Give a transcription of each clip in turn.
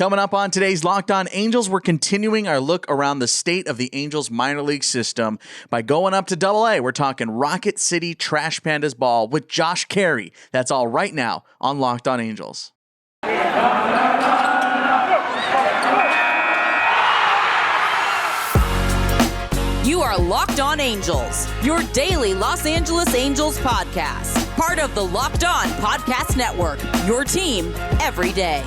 Coming up on today's Locked On Angels, we're continuing our look around the state of the Angels minor league system by going up to AA. We're talking Rocket City Trash Pandas ball with Josh Caray. That's all right now on Locked On Angels. You are Locked On Angels, your daily Los Angeles Angels podcast. Part of the Locked On Podcast Network, your team every day.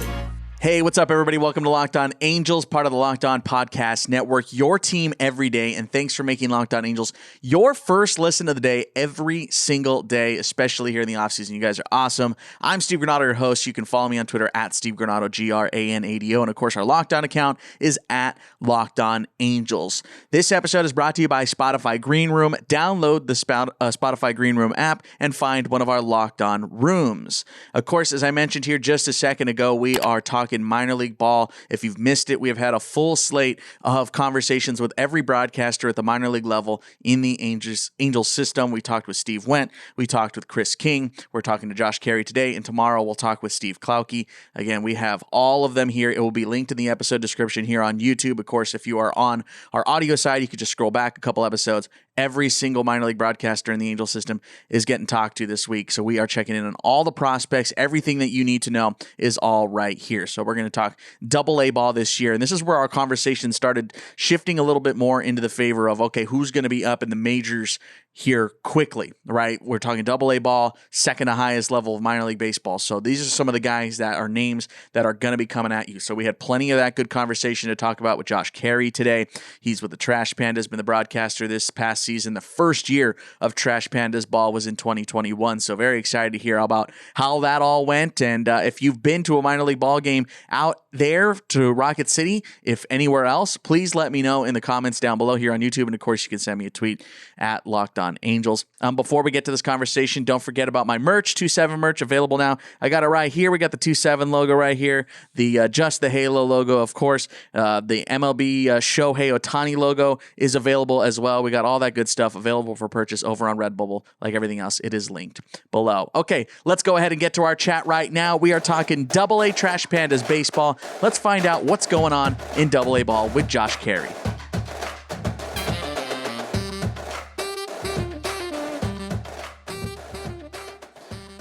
Hey, what's up, everybody? Welcome to Locked On Angels, part of the Locked On Podcast Network, your team every day. And thanks for making Locked On Angels your first listen of the day every single day, especially here in the offseason. You guys are awesome. I'm Steve Granado, your host. You can follow me on Twitter at Steve Granado, Granado. And of course, our Locked On account is at Locked On Angels. This episode is brought to you by Spotify Green Room. Download the Spotify Green Room app and find one of our Locked On rooms. Of course, as I mentioned here just a second ago, we are talking minor league ball. If you've missed it, we have had a full slate of conversations with every broadcaster at the minor league level in the Angels system. We talked with Steve Wendt. We talked with Chris King. We're talking to Josh Caray today, and tomorrow we'll talk with Steve Klauke. Again, we have all of them here. It will be linked in the episode description here on YouTube. Of course, if you are on our audio side, you could just scroll back a couple episodes. Every single minor league broadcaster in the Angel system is getting talked to this week. So we are checking in on all the prospects. Everything that you need to know is all right here. So we're going to talk AA ball this year. And this is where our conversation started shifting a little bit more into the favor of, okay, who's going to be up in the majors here quickly, right? We're talking AA ball, second to highest level of minor league baseball. So these are some of the guys that are names that are going to be coming at you. So we had plenty of that good conversation to talk about with Josh Caray today. He's with the Trash Pandas, been the broadcaster this past season. The first year of Trash Pandas ball was in 2021. So very excited to hear about how that all went. And if you've been to a minor league ball game out there to Rocket City, if anywhere else, please let me know in the comments down below here on YouTube. And of course, you can send me a tweet at Locked On Angels. Before we get to this conversation, don't forget about my merch, 2-7 merch available now. I got it right here. We got the 2-7 logo right here. The Just the Halo logo, of course. The MLB Shohei Ohtani logo is available as well. We got all that good stuff available for purchase over on Redbubble. Like everything else, it is linked below. Okay, let's go ahead and get to our chat right now. We are talking AA Trash Pandas baseball. Let's find out what's going on in AA ball with Josh Caray.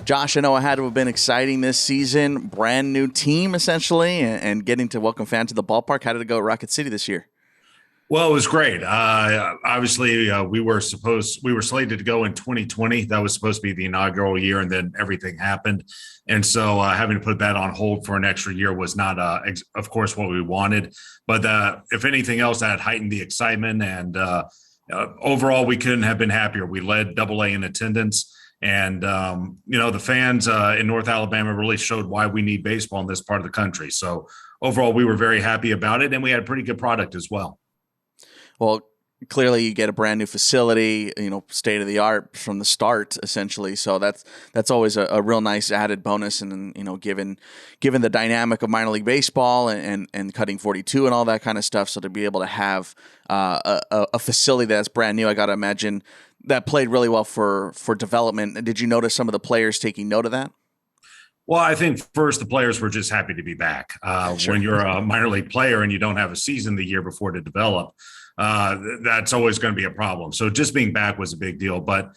Josh, I know it had to have been exciting this season. Brand new team, essentially, and getting to welcome fans to the ballpark. How did it go at Rocket City this year? Well, it was great. Obviously, we were slated to go in 2020. That was supposed to be the inaugural year, and then everything happened. And so having to put that on hold for an extra year was not, of course, what we wanted. But if anything else, that heightened the excitement. And overall, we couldn't have been happier. We led AA in attendance. And, the fans in North Alabama really showed why we need baseball in this part of the country. So overall, we were very happy about it, and we had a pretty good product as well. Well, clearly you get a brand new facility, state of the art from the start, essentially. So that's always a real nice added bonus. And given the dynamic of minor league baseball and cutting 42 and all that kind of stuff, so to be able to have a facility that's brand new, I got to imagine that played really well for development. Did you notice some of the players taking note of that? Well, I think first the players were just happy to be back. Sure. When you're a minor league player and you don't have a season the year before to develop, that's always going to be a problem. So just being back was a big deal. But,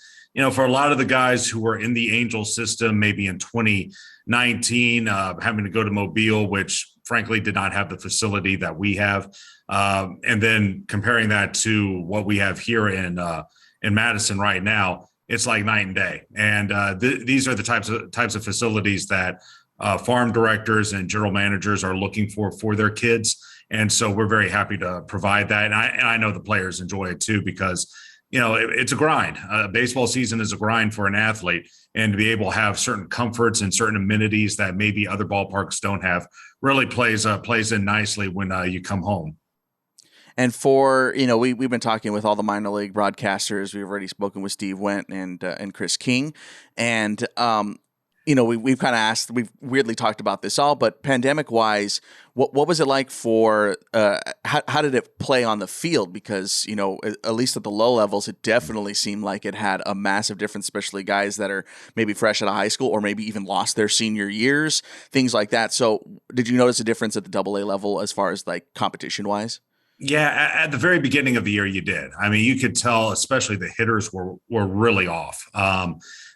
for a lot of the guys who were in the Angel system, maybe in 2019, having to go to Mobile, which frankly did not have the facility that we have. And then comparing that to what we have here in Madison right now, it's like night and day. And these are the types of facilities that farm directors and general managers are looking for their kids. And so we're very happy to provide that. And I know the players enjoy it too, because, it's a grind. Baseball season is a grind for an athlete, and to be able to have certain comforts and certain amenities that maybe other ballparks don't have really plays in nicely when you come home. And for, we've been talking with all the minor league broadcasters. We've already spoken with Steve Wendt and Chris King. And we've kind of asked, we've weirdly talked about this all, but pandemic wise, what was it like for, how did it play on the field? Because, at least at the low levels, it definitely seemed like it had a massive difference, especially guys that are maybe fresh out of high school or maybe even lost their senior years, things like that. So did you notice a difference at the AA level as far as like competition wise? Yeah, at the very beginning of the year, you did. I mean, you could tell, especially the hitters were really off.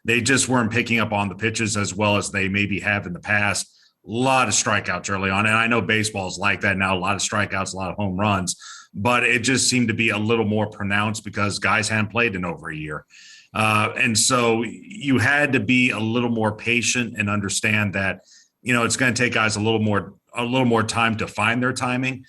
They just weren't picking up on the pitches as well as they maybe have in the past. A lot of strikeouts early on, and I know baseball is like that now. A lot of strikeouts, a lot of home runs, but it just seemed to be a little more pronounced because guys hadn't played in over a year, and so you had to be a little more patient and understand that it's going to take guys a little more time to find their timing.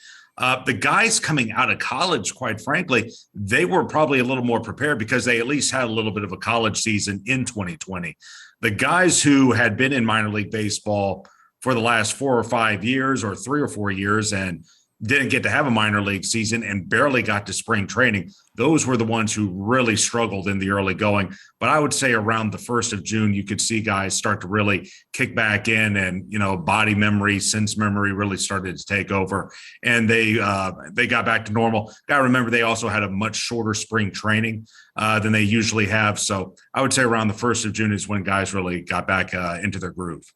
The guys coming out of college, quite frankly, they were probably a little more prepared because they at least had a little bit of a college season in 2020. The guys who had been in minor league baseball for the last 4 or 5 years or 3 or 4 years and didn't get to have a minor league season and barely got to spring training, those were the ones who really struggled in the early going. But I would say around the 1st of June, you could see guys start to really kick back in and, body memory, sense memory really started to take over and they got back to normal. Got to remember, they also had a much shorter spring training than they usually have. So I would say around the 1st of June is when guys really got back into their groove.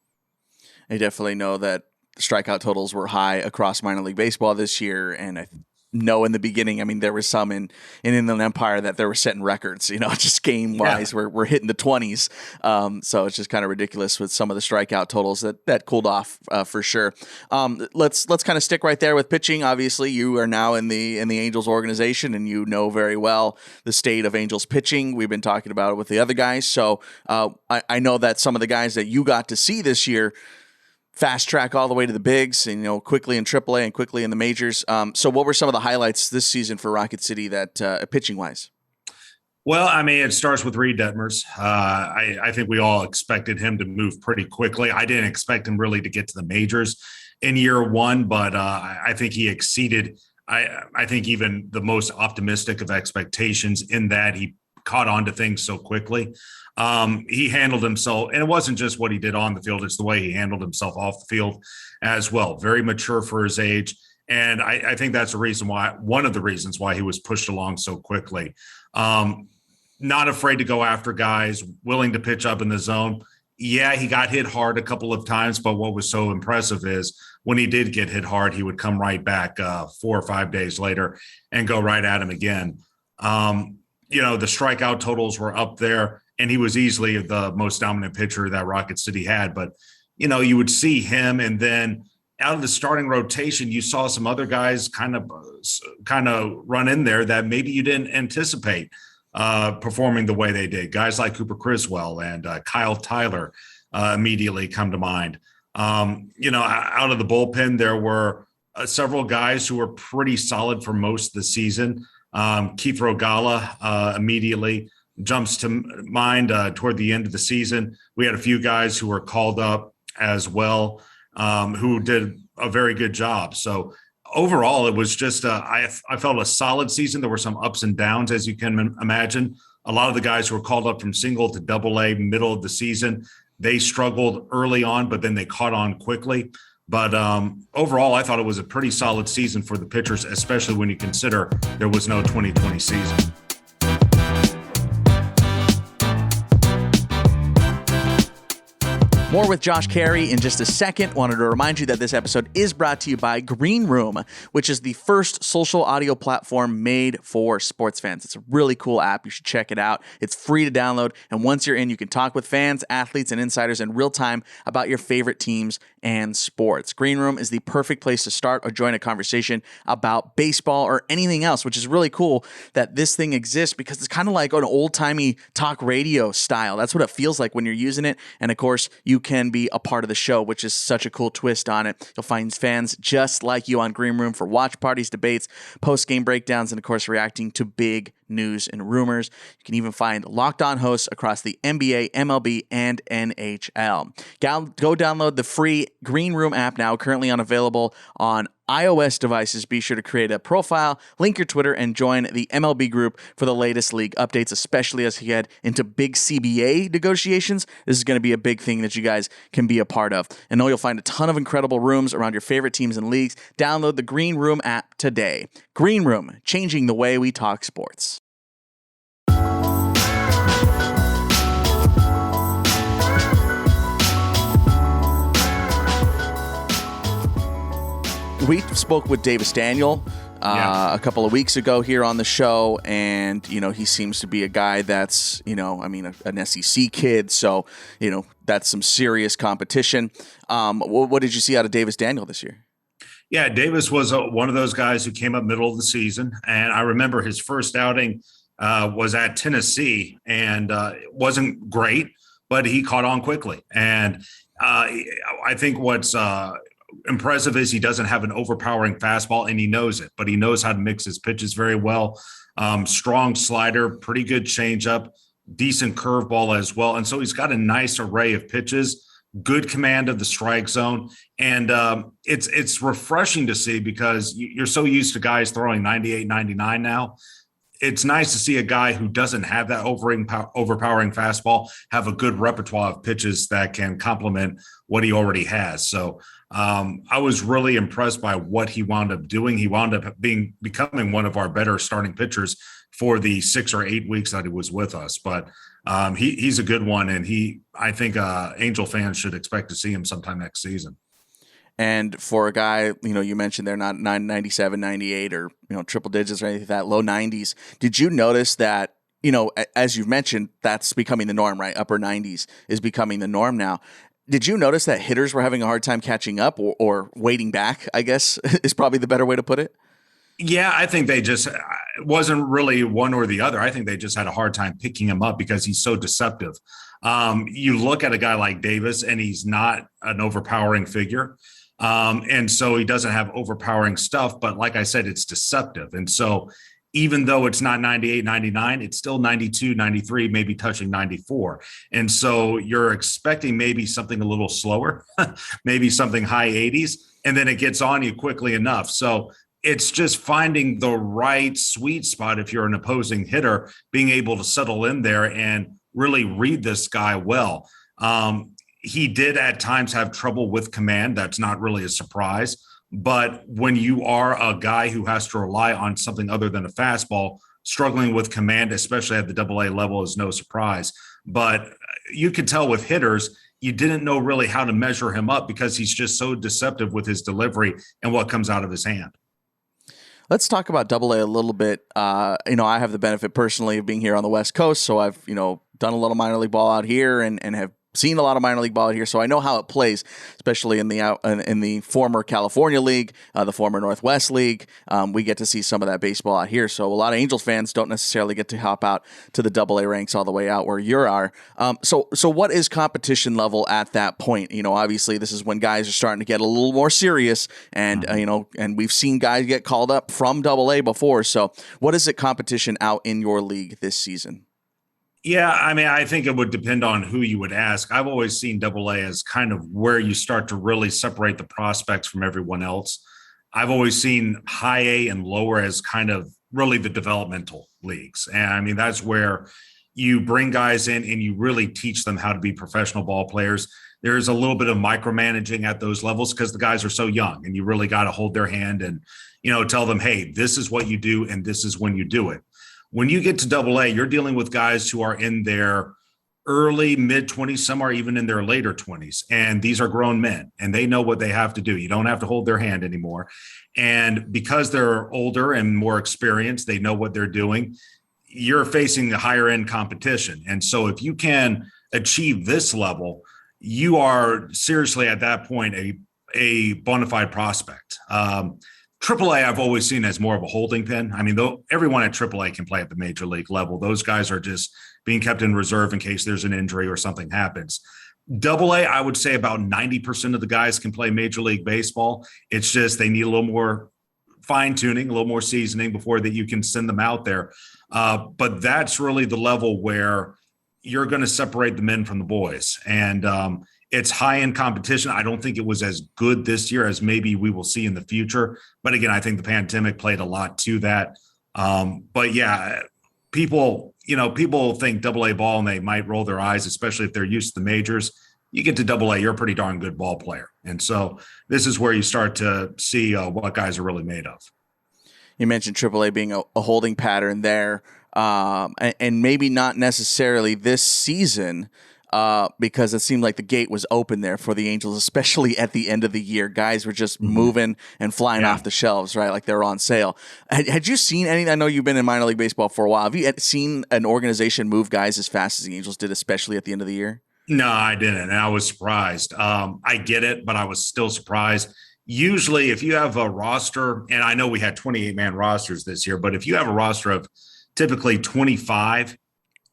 I definitely know that strikeout totals were high across minor league baseball this year. And I know in the beginning, I mean, there was some in Inland Empire that they were setting records, just game wise, we're hitting the 20s. So it's just kind of ridiculous with some of the strikeout totals that cooled off for sure. Let's kind of stick right there with pitching. Obviously you are now in the Angels organization and you know very well the state of Angels pitching. We've been talking about it with the other guys. So I know that some of the guys that you got to see this year fast track all the way to the bigs and, quickly in AAA and quickly in the majors. So what were some of the highlights this season for Rocket City that pitching wise? Well, I mean, it starts with Reed Detmers. I think we all expected him to move pretty quickly. I didn't expect him really to get to the majors in year one, but I think he exceeded, I think even the most optimistic of expectations in that he caught on to things so quickly. He handled himself, and it wasn't just what he did on the field, it's the way he handled himself off the field as well. Very mature for his age. And I think that's one of the reasons why he was pushed along so quickly. Not afraid to go after guys, willing to pitch up in the zone. Yeah, he got hit hard a couple of times, but what was so impressive is when he did get hit hard, he would come right back 4 or 5 days later and go right at him again. The strikeout totals were up there, and he was easily the most dominant pitcher that Rocket City had. But, you would see him, and then out of the starting rotation, you saw some other guys kind of run in there that maybe you didn't anticipate performing the way they did. Guys like Cooper Criswell and Kyle Tyler immediately come to mind. Out of the bullpen, there were several guys who were pretty solid for most of the season. Keith Rogala immediately jumps to mind toward the end of the season. We had a few guys who were called up as well who did a very good job. So overall, it was just I felt a solid season. There were some ups and downs, as you can imagine. A lot of the guys who were called up from single to AA middle of the season, they struggled early on, but then they caught on quickly. But overall, I thought it was a pretty solid season for the pitchers, especially when you consider there was no 2020 season. More with Josh Caray in just a second. Wanted to remind you that this episode is brought to you by Green Room, which is the first social audio platform made for sports fans. It's a really cool app. You should check it out. It's free to download. And once you're in, you can talk with fans, athletes, and insiders in real time about your favorite teams and sports. Green Room is the perfect place to start or join a conversation about baseball or anything else, which is really cool that this thing exists because it's kind of like an old-timey talk radio style. That's what it feels like when you're using it. And of course, you can be a part of the show, which is such a cool twist on it. You'll find fans just like you on Green Room for watch parties, debates, post-game breakdowns, and of course, reacting to big news and rumors. You can even find Locked On hosts across the NBA, MLB, and NHL. Go download the free Green Room app now, currently unavailable on iOS devices, be sure to create a profile, link your Twitter, and join the MLB group for the latest league updates, especially as we head into big CBA negotiations. This is going to be a big thing that you guys can be a part of. And know you'll find a ton of incredible rooms around your favorite teams and leagues. Download the Green Room app today. Green Room, changing the way we talk sports. We spoke with Davis Daniel a couple of weeks ago here on the show, and, he seems to be a guy that's, an SEC kid, so, that's some serious competition. What did you see out of Davis Daniel this year? Yeah, Davis was one of those guys who came up middle of the season, and I remember his first outing was at Tennessee, and it wasn't great, but he caught on quickly. And I think what's impressive is he doesn't have an overpowering fastball, and he knows it, but he knows how to mix his pitches very well. Strong slider, pretty good changeup, decent curveball as well. And so he's got a nice array of pitches, good command of the strike zone. And it's refreshing to see, because you're so used to guys throwing 98, 99 now. It's nice to see a guy who doesn't have that overpowering fastball have a good repertoire of pitches that can complement what he already has. So I was really impressed by what he wound up doing. He wound up becoming one of our better starting pitchers for the 6 or 8 weeks that he was with us. But he's a good one, and I think Angel fans should expect to see him sometime next season. And for a guy, you mentioned they're not 97, 98 or, triple digits or anything like that, low 90s. Did you notice that, as you've mentioned, that's becoming the norm, right? Upper 90s is becoming the norm now. Did you notice that hitters were having a hard time catching up or waiting back, I guess, is probably the better way to put it? Yeah, I think it wasn't really one or the other. I think they just had a hard time picking him up because he's so deceptive. You look at a guy like Davis, and he's not an overpowering figure. And so he doesn't have overpowering stuff, but like I said, it's deceptive. And so even though it's not 98, 99, it's still 92, 93, maybe touching 94. And so you're expecting maybe something a little slower, maybe something high 80s, and then it gets on you quickly enough. So it's just finding the right sweet spot if you're an opposing hitter, being able to settle in there and really read this guy well. He did at times have trouble with command. That's not really a surprise. But when you are a guy who has to rely on something other than a fastball, struggling with command, especially at the AA level, is no surprise. But you could tell with hitters, you didn't know really how to measure him up because he's just so deceptive with his delivery and what comes out of his hand. Let's talk about AA a little bit. I have the benefit personally of being here on the West Coast, so I've, done a little minor league ball out here and have seen a lot of minor league ball out here, so I know how it plays, especially in the former California League, the former Northwest League. We get to see some of that baseball out here, so a lot of Angels fans don't necessarily get to hop out to the AA ranks all the way out where you are. So what is competition level at that point? Obviously this is when guys are starting to get a little more serious, and and we've seen guys get called up from AA before. So what is it competition out in your league this season? Yeah, I think it would depend on who you would ask. I've always seen AA as kind of where you start to really separate the prospects from everyone else. I've always seen high A and lower as kind of really the developmental leagues. And that's where you bring guys in and you really teach them how to be professional ball players. There's a little bit of micromanaging at those levels because the guys are so young, and you really got to hold their hand and, tell them, hey, this is what you do and this is when you do it. When you get to AA, you're dealing with guys who are in their early, mid-20s, some are even in their later 20s. And these are grown men, and they know what they have to do. You don't have to hold their hand anymore. And because they're older and more experienced, they know what they're doing. You're facing a higher end competition. And so if you can achieve this level, you are seriously at that point a bona fide prospect. AAA, I've always seen as more of a holding pen. Though everyone at AAA can play at the major league level. Those guys are just being kept in reserve in case there's an injury or something happens. AA, I would say about 90% of the guys can play Major League Baseball. It's just they need a little more fine tuning, a little more seasoning before that you can send them out there. But that's really the level where you're going to separate the men from the boys. And It's high-end competition. I don't think it was as good this year as maybe we will see in the future. But again, I think the pandemic played a lot to that. But yeah, people think AA ball and they might roll their eyes, especially if they're used to the majors. You get to AA, you're a pretty darn good ball player. And so this is where you start to see what guys are really made of. You mentioned AAA being a holding pattern there, and maybe not necessarily this season, because it seemed like the gate was open there for the Angels, especially at the end of the year. Guys were just moving and flying off the shelves, right? Like they were on sale. Had you seen any? I know you've been in minor league baseball for a while. Have you seen an organization move guys as fast as the Angels did, especially at the end of the year? No, I didn't. And I was surprised. I get it, but I was still surprised. Usually if you have a roster, and I know we had 28-man rosters this year, but if you have a roster of typically 25,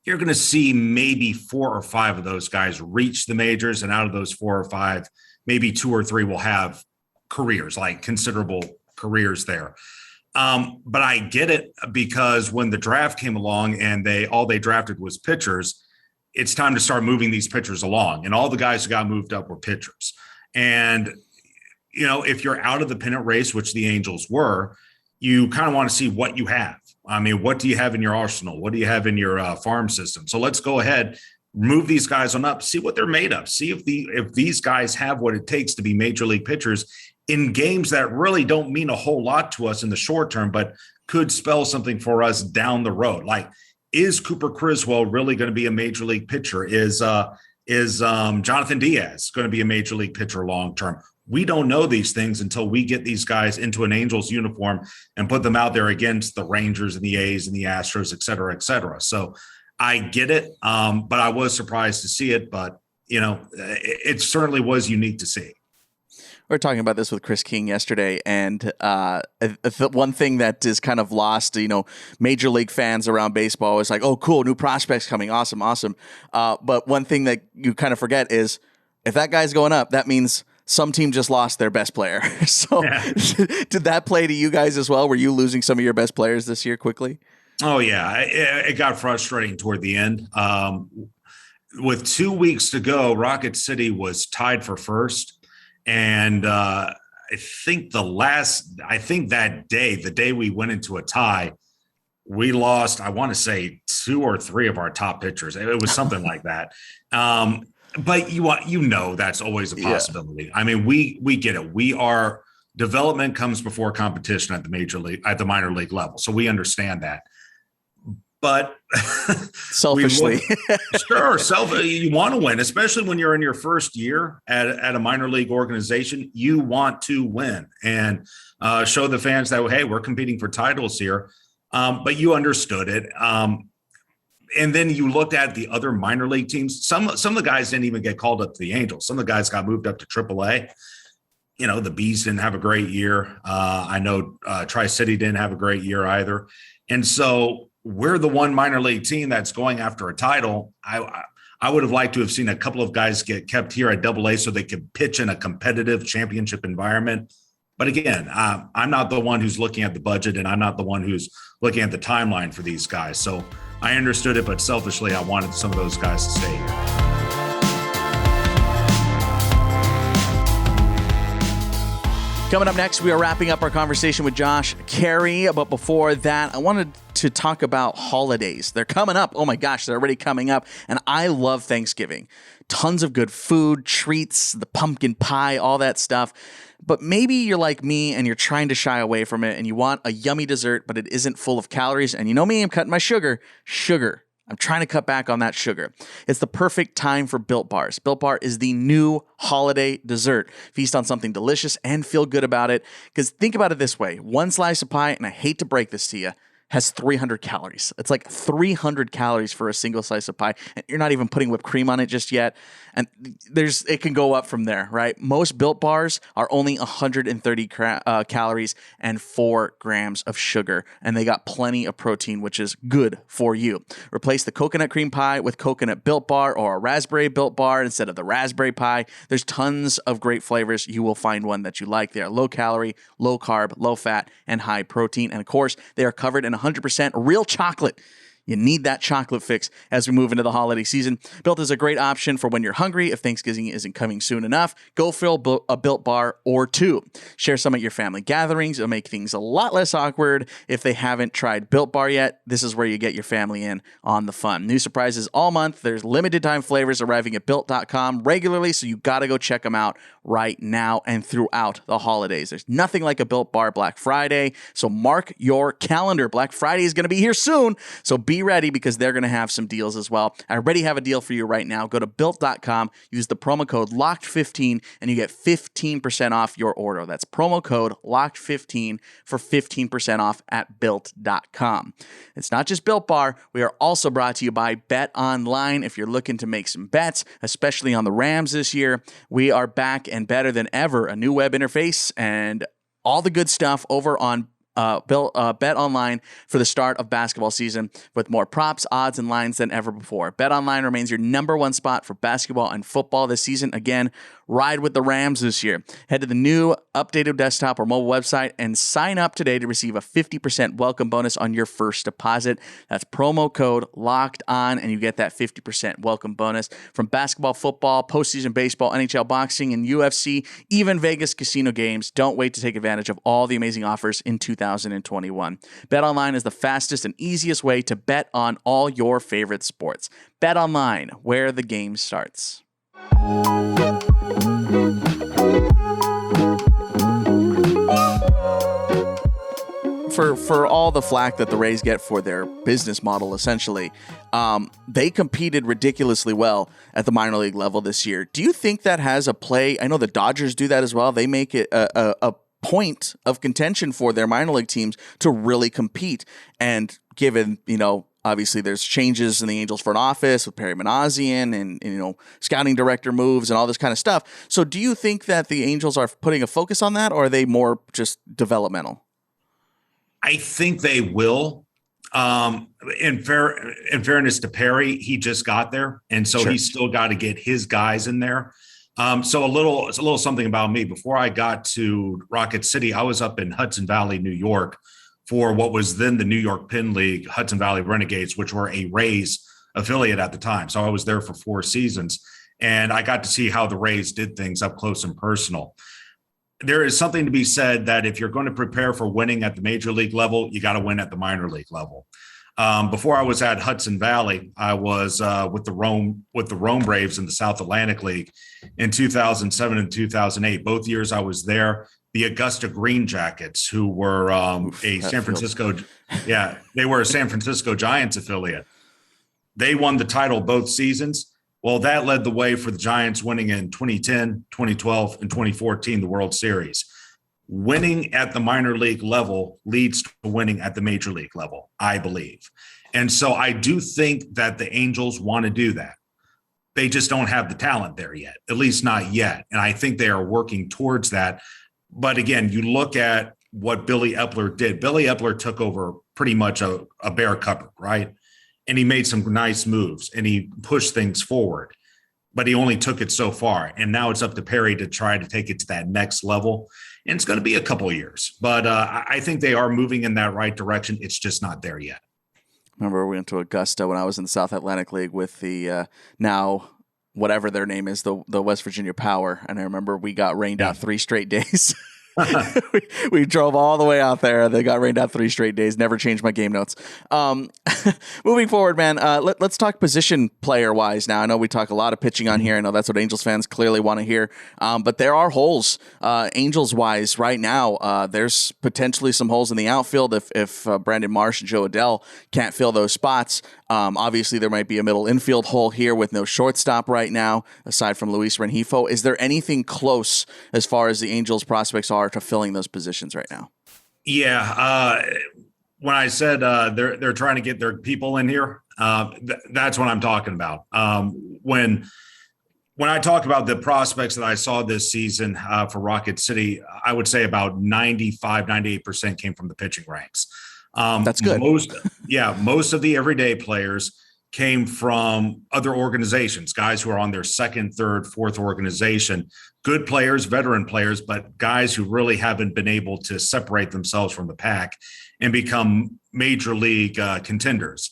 you're going to see maybe 4 or 5 of those guys reach the majors. And out of those 4 or 5, maybe 2 or 3 will have careers, like considerable careers there. But I get it, because when the draft came along and all they drafted was pitchers, it's time to start moving these pitchers along. And all the guys who got moved up were pitchers. And if you're out of the pennant race, which the Angels were, you kind of want to see what you have. I mean, what do you have in your arsenal? What do you have in your farm system? So let's go ahead, move these guys on up, see what they're made of, see if these guys have what it takes to be major league pitchers in games that really don't mean a whole lot to us in the short term, but could spell something for us down the road. Like, is Cooper Criswell really going to be a major league pitcher? Is Jonathan Diaz going to be a major league pitcher long term? We don't know these things until we get these guys into an Angels uniform and put them out there against the Rangers and the A's and the Astros, et cetera, et cetera. So I get it, but I was surprised to see it. But, it certainly was unique to see. We were talking about this with Chris King yesterday, and one thing that is kind of lost, major league fans around baseball is like, oh, cool, new prospects coming, awesome. But one thing that you kind of forget is if that guy's going up, that means some team just lost their best player. So did that play to you guys as well? Were you losing some of your best players this year quickly? Oh, yeah. It got frustrating toward the end. With 2 weeks to go, Rocket City was tied for first. And I think that day, the day we went into a tie, we lost, I want to say 2 or 3 of our top pitchers. It was something like that. But that's always a possibility. Yeah. I mean, we get it. Development comes before competition at the minor league level. So we understand that. But selfishly, you want to win, especially when you're in your first year at a minor league organization. You want to win and show the fans that, hey, we're competing for titles here. But you understood it. And then you looked at the other minor league teams. Some of the guys didn't even get called up to the Angels. Some of the guys got moved up to AAA. The Bees didn't have a great year. I know Tri-City didn't have a great year either. And so we're the one minor league team that's going after a title. I would have liked to have seen a couple of guys get kept here at AA so they could pitch in a competitive championship environment. But again, I'm not the one who's looking at the budget, and I'm not the one who's looking at the timeline for these guys. So I understood it, but selfishly, I wanted some of those guys to stay here. Coming up next, we are wrapping up our conversation with Josh Caray. But before that, I wanted to talk about holidays. They're coming up. Oh my gosh, they're already coming up. And I love Thanksgiving. Tons of good food, treats, the pumpkin pie, all that stuff. But maybe you're like me and you're trying to shy away from it and you want a yummy dessert, but it isn't full of calories. And you know me, I'm cutting my sugar. I'm trying to cut back on that sugar. It's the perfect time for Built Bars. Built Bar is the new holiday dessert. Feast on something delicious and feel good about it. Because think about it this way. One slice of pie, and I hate to break this to you, has 300 calories. It's like 300 calories for a single slice of pie. And you're not even putting whipped cream on it just yet. And it can go up from there, right? Most Built Bars are only 130 calories and 4 grams of sugar. And they got plenty of protein, which is good for you. Replace the coconut cream pie with coconut Built Bar or a raspberry Built Bar instead of the raspberry pie. There's tons of great flavors. You will find one that you like. They are low calorie, low carb, low fat, and high protein. And of course, they are covered in 100% real chocolate. You need that chocolate fix as we move into the holiday season. Built is a great option for when you're hungry. If Thanksgiving isn't coming soon enough, go fill a Built bar or two. Share some at your family gatherings. It'll make things a lot less awkward. If they haven't tried Built Bar yet, this is where you get your family in on the fun. New surprises all month. There's limited time flavors arriving at Built.com regularly, so you got to go check them out right now and throughout the holidays. There's nothing like a Built Bar Black Friday, so mark your calendar. Black Friday is going to be here soon, so be ready because they're going to have some deals as well. I already have a deal for you right now. Go to Built.com, use the promo code LOCKED15, and you get 15% off your order. That's promo code LOCKED15 for 15% off at Built.com. It's not just Built Bar. We are also brought to you by BetOnline. If you're looking to make some bets, especially on the Rams this year, we are back and better than ever. A new web interface and all the good stuff over on BetOnline for the start of basketball season with more props, odds, and lines than ever before. BetOnline remains your number one spot for basketball and football this season. Again, ride with the Rams this year. Head to the new updated desktop or mobile website and sign up today to receive a 50% welcome bonus on your first deposit. That's promo code LOCKED ON, and you get that 50% welcome bonus from basketball, football, postseason baseball, NHL boxing, and UFC, even Vegas casino games. Don't wait to take advantage of all the amazing offers in 2021. BetOnline is the fastest and easiest way to bet on all your favorite sports. BetOnline, where the game starts. For all the flack that the Rays get for their business model, essentially, they competed ridiculously well at the minor league level this year. Do you think that has a play? I know the Dodgers do that as well. They make it a point of contention for their minor league teams to really compete. And given, obviously there's changes in the Angels front office with Perry Manassian and scouting director moves and all this kind of stuff. So do you think that the Angels are putting a focus on that, or are they more just developmental? I think they will. In fairness to Perry, he just got there, and so he's still got to get his guys in there. So it's a little something about me. Before I got to Rocket City, I was up in Hudson Valley, New York, for what was then the New York Penn League, Hudson Valley Renegades, which were a Rays affiliate at the time. So I was there for 4 seasons, and I got to see how the Rays did things up close and personal. There is something to be said that if you're going to prepare for winning at the major league level, you got to win at the minor league level. Before I was at Hudson Valley, I was with the Rome Braves in the South Atlantic League in 2007 and 2008. Both years I was there. The Augusta Green Jackets, who were they were a San Francisco Giants affiliate. They won the title both seasons. Well, that led the way for the Giants winning in 2010, 2012, and 2014, the World Series. Winning at the minor league level leads to winning at the major league level, I believe. And so I do think that the Angels want to do that. They just don't have the talent there yet, at least not yet. And I think they are working towards that. But again, you look at what Billy Epler did. Billy Epler took over pretty much a bare cupboard, right? And he made some nice moves and he pushed things forward, but he only took it so far. And now it's up to Perry to try to take it to that next level. And it's going to be a couple of years, but I think they are moving in that right direction. It's just not there yet. Remember we went to Augusta when I was in the South Atlantic League with the now whatever their name is, the West Virginia Power. And I remember we got rained out 3 straight days. we drove all the way out there. They got rained out 3 straight days. Never changed my game notes. Moving forward, man, let's talk position player wise now. I know we talk a lot of pitching on here. I know that's what Angels fans clearly want to hear. But there are holes Angels wise right now. There's potentially some holes in the outfield if Brandon Marsh and Joe Adell can't fill those spots. Obviously, there might be a middle infield hole here with no shortstop right now, aside from Luis Rengifo. Is there anything close as far as the Angels prospects are to filling those positions right now? Yeah. When I said they're trying to get their people in here, that's what I'm talking about. When I talk about the prospects that I saw this season for Rocket City, I would say about 98% came from the pitching ranks. That's good. Most of the everyday players came from other organizations, guys who are on their second, third, fourth organization, good players, veteran players, but guys who really haven't been able to separate themselves from the pack and become major league contenders.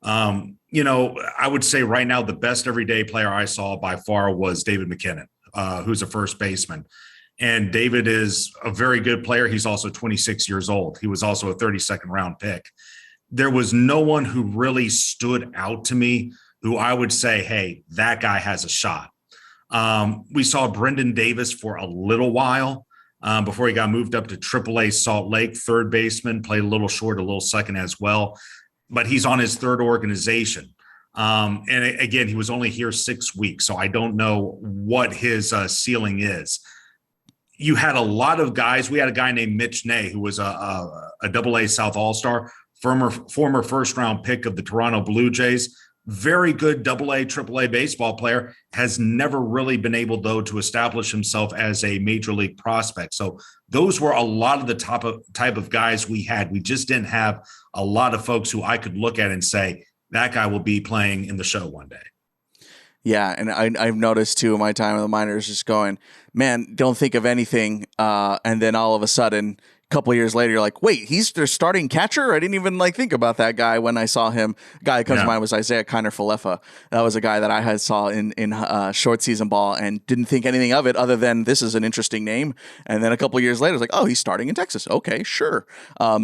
I would say right now the best everyday player I saw by far was David MacKinnon, who's a first baseman. And David is a very good player. He's also 26 years old. He was also a 32nd round pick. There was no one who really stood out to me who I would say, hey, that guy has a shot. We saw Brendan Davis for a little while before he got moved up to AAA Salt Lake, third baseman, played a little short, a little second as well. But he's on his third organization. And again, he was only here 6 weeks, so I don't know what his ceiling is. You had a lot of guys. We had a guy named Mitch Ney, who was a AA South All-Star, former first-round pick of the Toronto Blue Jays. Very good AA, AAA baseball player, has never really been able, though, to establish himself as a major league prospect. So those were a lot of the type of guys we had. We just didn't have a lot of folks who I could look at and say, that guy will be playing in the show one day. Yeah, and I've noticed too in my time in the minors, just going, man, don't think of anything, and then all of a sudden, a couple of years later, you're like, wait, he's their starting catcher? I didn't even think about that guy when I saw him. The guy that comes to mind was Isaiah Kiner-Falefa. That was a guy that I had saw in short season ball and didn't think anything of it other than this is an interesting name. And then a couple of years later, it's like, oh, he's starting in Texas. Okay, sure.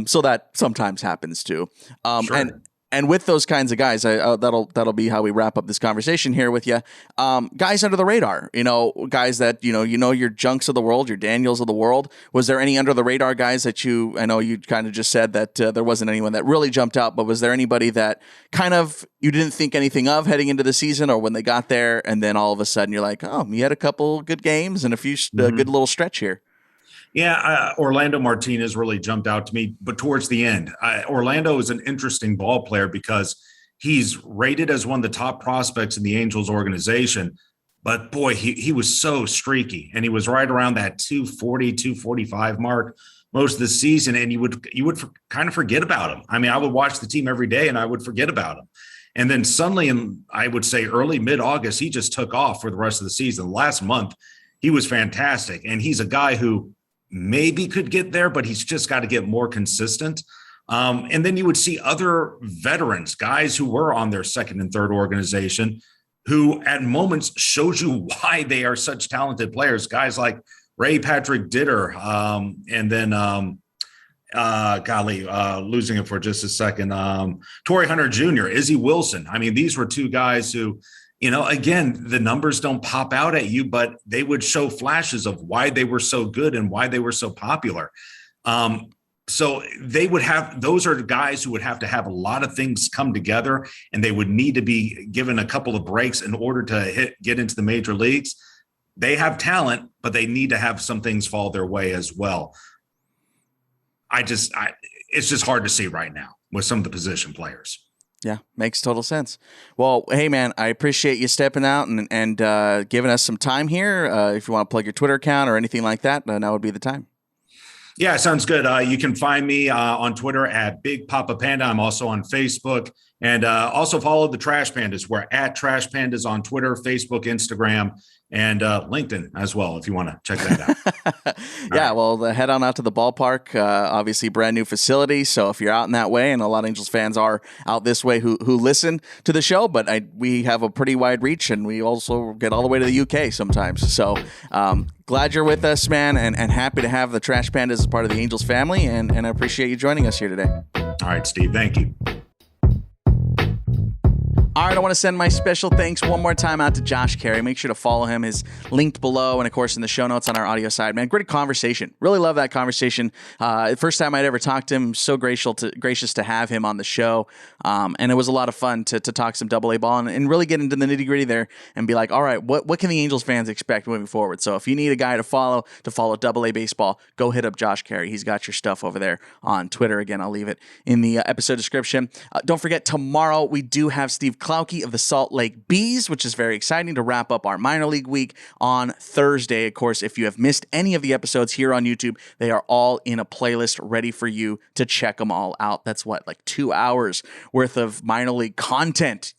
So that sometimes happens too. Sure. And with those kinds of guys, that'll be how we wrap up this conversation here with you. Guys under the radar, guys that, your Junks of the world, your Daniels of the world. Was there any under the radar guys that I know you kind of just said that there wasn't anyone that really jumped out, but was there anybody that kind of you didn't think anything of heading into the season or when they got there and then all of a sudden you're like, oh, you had a couple good games and a few good little stretch here? Yeah, Orlando Martinez really jumped out to me, but towards the end, Orlando is an interesting ball player because he's rated as one of the top prospects in the Angels organization. But boy, he was so streaky, and he was right around that 240, 245 mark most of the season, and you would kind of forget about him. I mean, I would watch the team every day, and I would forget about him. And then suddenly, in I would say early mid-August, he just took off for the rest of the season. Last month, he was fantastic, and he's a guy who maybe could get there, but he's just got to get more consistent. And then you would see other veterans, guys who were on their second and third organization, who at moments shows you why they are such talented players. Guys like Ray Patrick Ditter, and then losing it for just a second. Torii Hunter Jr., Izzy Wilson. I mean, these were two guys who, again, the numbers don't pop out at you, but they would show flashes of why they were so good and why they were so popular. So those are guys who would have to have a lot of things come together, and they would need to be given a couple of breaks in order to get into the major leagues. They have talent, but they need to have some things fall their way as well. It's just hard to see right now with some of the position players. Yeah, makes total sense. Well, hey, man, I appreciate you stepping out and giving us some time here. If you want to plug your Twitter account or anything like that, now would be the time. Yeah, sounds good. You can find me on Twitter at Big Papa Panda. I'm also on Facebook. And also follow the Trash Pandas. We're at Trash Pandas on Twitter, Facebook, Instagram, and LinkedIn as well, if you want to check that out. Yeah, well, head on out to the ballpark. Obviously, brand new facility. So if you're out in that way, and a lot of Angels fans are out this way who listen to the show, but we have a pretty wide reach, and we also get all the way to the UK sometimes. So glad you're with us, man, and happy to have the Trash Pandas as part of the Angels family, and I appreciate you joining us here today. All right, Steve, thank you. All right, I want to send my special thanks one more time out to Josh Caray. Make sure to follow him. He's linked below and, of course, in the show notes on our audio side. Man, great conversation. Really love that conversation. First time I'd ever talked to him. So gracious to have him on the show. And it was a lot of fun to talk some AA ball and really get into the nitty-gritty there and be like, all right, what can the Angels fans expect moving forward? So if you need a guy to follow AA baseball, go hit up Josh Caray. He's got your stuff over there on Twitter. Again, I'll leave it in the episode description. Don't forget, tomorrow we do have Steve Klauke of the Salt Lake Bees, which is very exciting to wrap up our minor league week on Thursday. Of course, if you have missed any of the episodes here on YouTube, they are all in a playlist ready for you to check them all out. That's 2 hours worth of minor league content.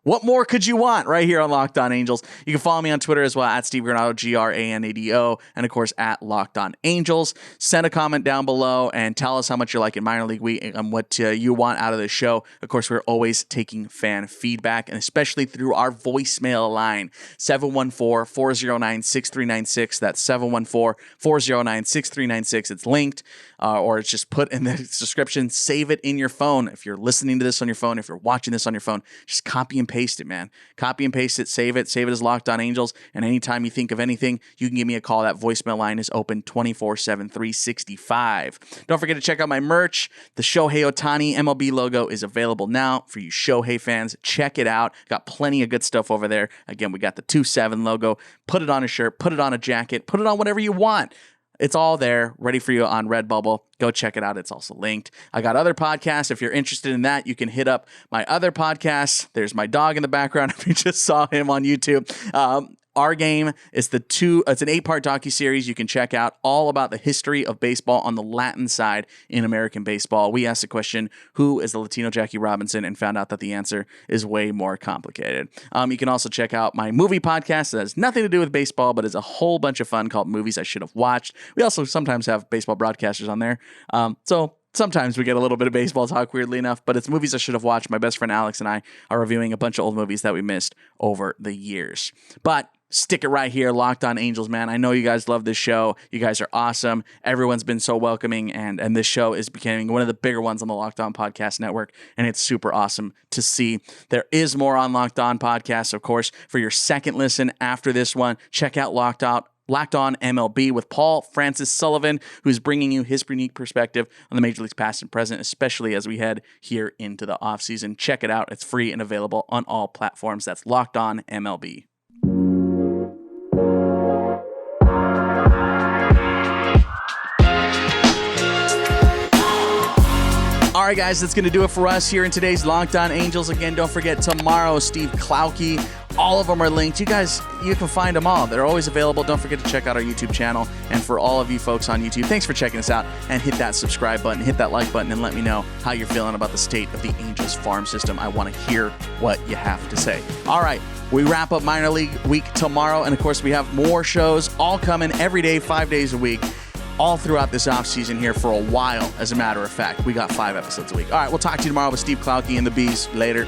What more could you want right here on Locked On Angels? You can follow me on Twitter as well at Steve Granado, Granado, and of course at Locked On Angels. Send a comment down below and tell us how much you like in minor league week and what you want out of the show. Of course, we're always taking fan feedback, and especially through our voicemail line, 714-409-6396. That's 714-409-6396. It's linked, or it's just put in the description. Save it in your phone. If you're listening to this on your phone, if you're watching this on your phone, just copy and paste it, man. Copy and paste it, save it as Locked On Angels, and anytime you think of anything, you can give me a call. That voicemail line is open 24/7, 365. Don't forget to check out my merch. The Shohei Ohtani MLB logo is available now for you Shohei fans. Check it out. Got plenty of good stuff over there. Again, we got the 2-7 logo. Put it on a shirt, put it on a jacket, put it on whatever you want. It's all there, ready for you on Redbubble. Go check it out. It's also linked. I got other podcasts. If you're interested in that, you can hit up my other podcasts. There's my dog in the background. If you just saw him on YouTube. Our Game is it's an 8-part docuseries you can check out, all about the history of baseball on the Latin side in American baseball. We asked the question, who is the Latino Jackie Robinson, and found out that the answer is way more complicated. You can also check out my movie podcast that has nothing to do with baseball, but is a whole bunch of fun, called Movies I Should Have Watched. We also sometimes have baseball broadcasters on there. Sometimes we get a little bit of baseball talk, weirdly enough, but it's Movies I Should Have Watched. My best friend Alex and I are reviewing a bunch of old movies that we missed over the years. But stick it right here, Locked On Angels, man. I know you guys love this show. You guys are awesome. Everyone's been so welcoming, and this show is becoming one of the bigger ones on the Locked On Podcast Network, and it's super awesome to see. There is more on Locked On Podcasts, of course. For your second listen after this one, check out Locked On MLB with Paul Francis Sullivan, who's bringing you his unique perspective on the Major Leagues past and present, especially as we head here into the offseason. Check it out. It's free and available on all platforms. That's Locked On MLB. All right, guys, that's going to do it for us here in today's Locked On Angels. Again, don't forget, tomorrow, Steve Klauke. All of them are linked. You guys, you can find them all. They're always available. Don't forget to check out our YouTube channel. And for all of you folks on YouTube, thanks for checking us out. And hit that subscribe button, hit that like button, and let me know how you're feeling about the state of the Angels farm system. I want to hear what you have to say. All right, we wrap up minor league week tomorrow. And, of course, we have more shows all coming every day, 5 days a week, all throughout this offseason here for a while. As a matter of fact, we got 5 episodes a week. All right, we'll talk to you tomorrow with Steve Klauke and the Bees. Later.